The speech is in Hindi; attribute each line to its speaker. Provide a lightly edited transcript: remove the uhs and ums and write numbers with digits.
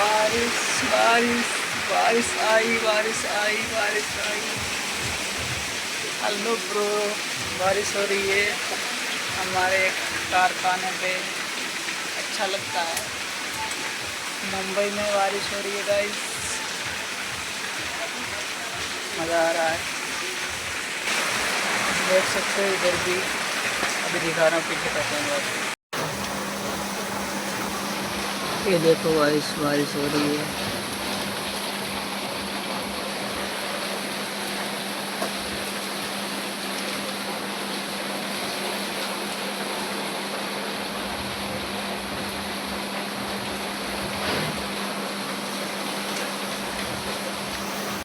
Speaker 1: बारिश बारिश बारिश आई बारिश आई बारिश आई। हेलो ब्रो, बारिश हो रही है हमारे कारखाने पे। अच्छा लगता है। मुंबई में बारिश हो रही है गाइस, मज़ा आ रहा है। देख सकते हो इधर भी, अभी दिखा रहा हूँ पीछे का। ये देखो गाइस, बारिश हो रही है।